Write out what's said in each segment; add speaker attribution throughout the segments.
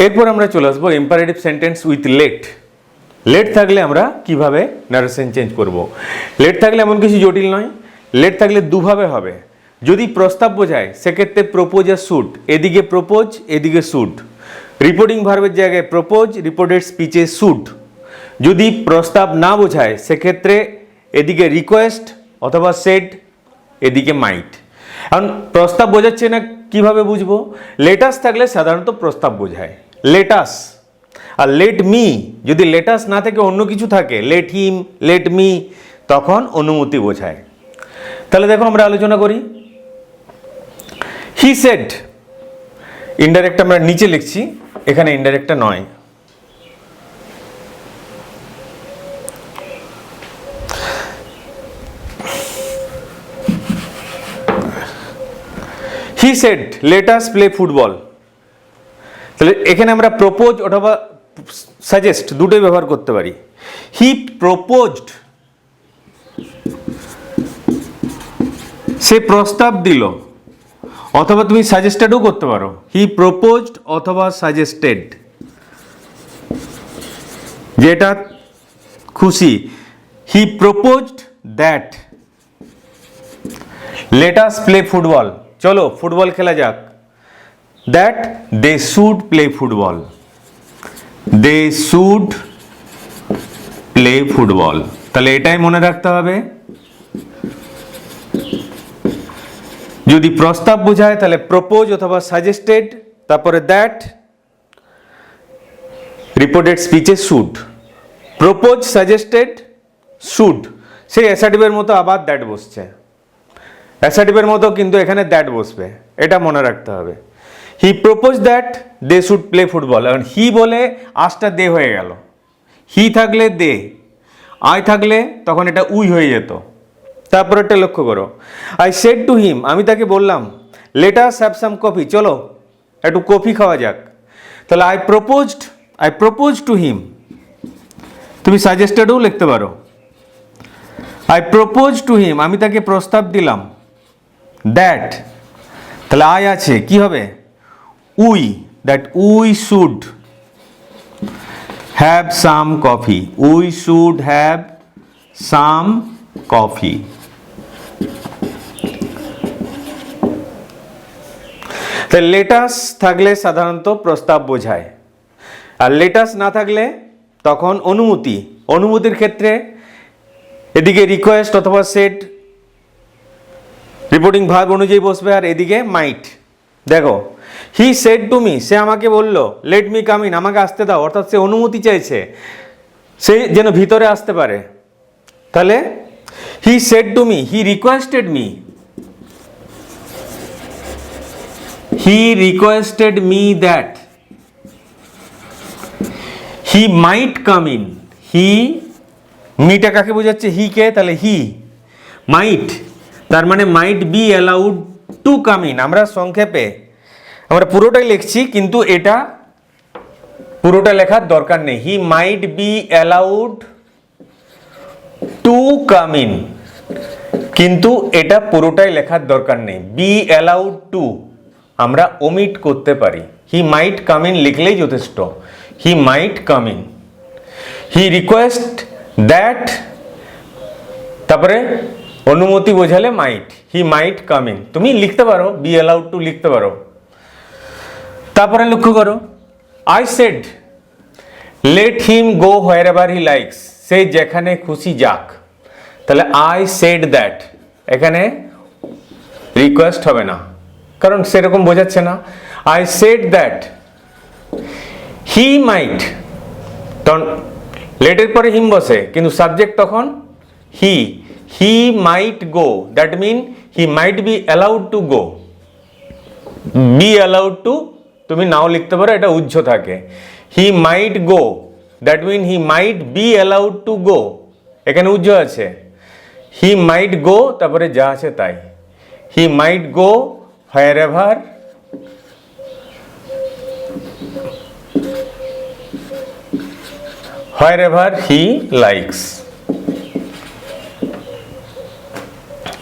Speaker 1: এরপর আমরা চলে আসবো imperative sentence with let. Let থাকলে আমরা কিভাবে নারেশন চেঞ্জ করব। লেট থাকলে এমন কিছু জটিল নয়। লেট থাকলে দুভাবে হবে। যদি প্রস্তাব বোঝায় সেক্ষেত্রে প্রপোজ আর শুড, এদিকে প্রপোজ এদিকে শুড। রিপোর্টিং ভার্বের জায়গায় প্রপোজ, রিপোর্টেড স্পিচে শুড। যদি প্রস্তাব না বোঝায় সেক্ষেত্রে এদিকে রিকোয়েস্ট অথবা সেড, এদিকে মাইট। এখন প্রস্তাব বোঝাচ্ছে না, কিভাবে বুঝবো? লেটাস থাকলে সাধারণত প্রস্তাব বোঝায়, লেটাস। আর লেট মি, যদি লেটাস না থেকে অন্য কিছু থাকে, লেট হিম, লেট মি, তখন অনুমতি বোঝায়। তাহলে দেখো আমরা আলোচনা করি। হি সেড, ইনডাইরেক্ট আমরা নিচে লিখছি, এখানে ইনডাইরেক্টটা নয়। He said late us play football. তাহলে এখানে আমরা প্রপোজ অথবা সাজেস্ট দুটোই ব্যবহার করতে পারি। হি প্রপোজড, সে প্রস্তাব দিল, অথবা তুমি সাজেস্টেডও করতে পারো। হি প্রপোজড অথবা সাজেস্টেড, যেটা খুশি। He proposed that let us play football, চলো ফুটবল খেলা যাক। That they should play football, they should play football. তাহলে এটাই মনে রাখতে হবে। যদি প্রস্তাব বোঝায় তাহলে প্রপোজ অথবা সাজেস্টেড, তারপরে দ্যাট, রিপোর্টেড স্পিচে শুড। প্রপোজ, সাজেস্টেড, শুড, সেই অ্যাসার্টিভের মতো আবার দ্যাট বসছে। অ্যাসার্টিভের মতো কিন্তু এখানে দ্যাট বসবে, এটা মনে রাখতে হবে। He propose that they should play football. এখন হি বলে আজটা দে হয়ে গেল। হি থাকলে দে, আই থাকলে তখন এটা উই হয়ে যেত। তারপর একটা লক্ষ্য করো, আই সেড টু হিম, আমি তাকে বললাম, let us have some coffee, চলো একটু কফি খাওয়া যাক। তাহলে আই প্রপোজ টু হিম, তুমি সাজেস্টেডও লিখতে পারো। আই প্রপোজ টু হিম, আমি তাকে প্রস্তাব দিলাম। দ্যাট, তাহলে আই আছে, কি হবে? We, that we should have some coffee, we should have some coffee. তাহলে লেটাস থাকলে সাধারণত প্রস্তাব বোঝায়, আর লেটাস না থাকলে তখন অনুমতি। অনুমতির ক্ষেত্রে এদিকে রিকোয়েস্ট অথবা সেট, রিপোর্টিং ভার্ব অনুযায়ী বসবে, আর এদিকে মাইট। দেখো, হি সেড টু মি, সে আমাকে বলল, লেট মি কাম ইন, আমাকে আসতে দাও, অর্থাৎ সে অনুমতি চাইছে, সে যেন ভিতরে আসতে পারে। তাহলে he said to me, he requested me, he requested me that he might come in. He, মিটা কাকে বোঝাচ্ছে? হি কে, তাহলে হি মাইট, তার মানে might be allowed to come in. আমরা সংক্ষেপে আমরা পুরোটাই লিখছি, কিন্তু এটা পুরোটা লেখার দরকার নেই। He might be allowed to come in, কিন্তু এটা পুরোটাই লেখার দরকার নেই। বি অ্যালাউড টু আমরা ওমিট করতে পারি। হি মাইট কাম ইন লিখলেই যথেষ্ট। He might come in. He request that, তারপরে অনুমতি বোঝালে মাইট, হি মাইট কাম ইন। তুমি লিখতে পারো বি অ্যালাউড টু লিখতে পারো। তারপরে লক্ষ্য করো, I said let him go wherever he likes, সে যেখানে খুশি যাক। তাহলে আই সেড দ্যাট, এখানে রিকোয়েস্ট হবে না, কারণ সেরকম বোঝাচ্ছে না। I said that he might, তখন লেটের পরে হিম বসে, কিন্তু সাবজেক্ট তখন he. He might go, that mean he might be allowed to go. Be allowed to তুমি নাও লিখতে পারো, এটা উজ্জ্ব থাকে। He might go, that mean he might be allowed to গো, এখানে উজ্জ্ব আছে। হি মাইট গো, তারপরে যা আছে তাই। He might go wherever he likes.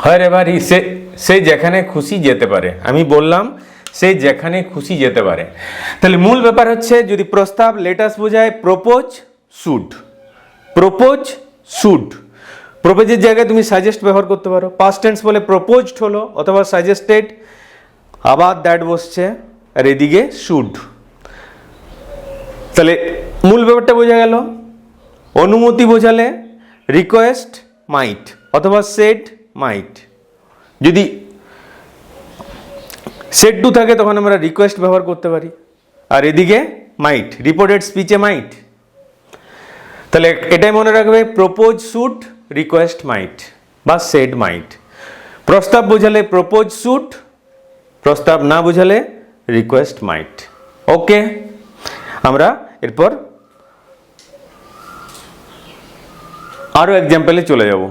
Speaker 1: Wherever he, সে যেখানে খুশি যেতে পারে। আমি বললাম সে যেখানে খুশি যেতে পারে। তাহলে মূল ব্যাপার হচ্ছে যদি প্রস্তাব লেটাস বোঝায় প্রপোজ শুড, প্রপোজ শুড। প্রপোজের জায়গায় তুমি সাজেস্ট ব্যবহার করতে পারো, পাস্ট টেন্স বলে প্রপোজড হলো অথবা সাজেস্টেড, আবার দ্যাট বসছে আর এদিকে শুড। তাহলে মূল ব্যাপারটা বোঝা গেল। অনুমতি বোঝালে রিকোয়েস্ট মাইট অথবা সেড মাইট। যদি সেড টু থাকে তখন আমরা রিকোয়েস্ট ব্যবহার করতে পারি, আর এদিকে মাইট, রিপোর্টেড স্পিচে মাইট। তাহলে এটাই মনে রাখবে, প্রপোজ শুড, রিকোয়েস্ট মাইট বা সেড মাইট। প্রস্তাব বোঝালে প্রপোজ শুড, প্রস্তাব না বোঝালে রিকোয়েস্ট মাইট। ওকে, আমরা এরপর আরো এক্সাম্পলে চলে যাব।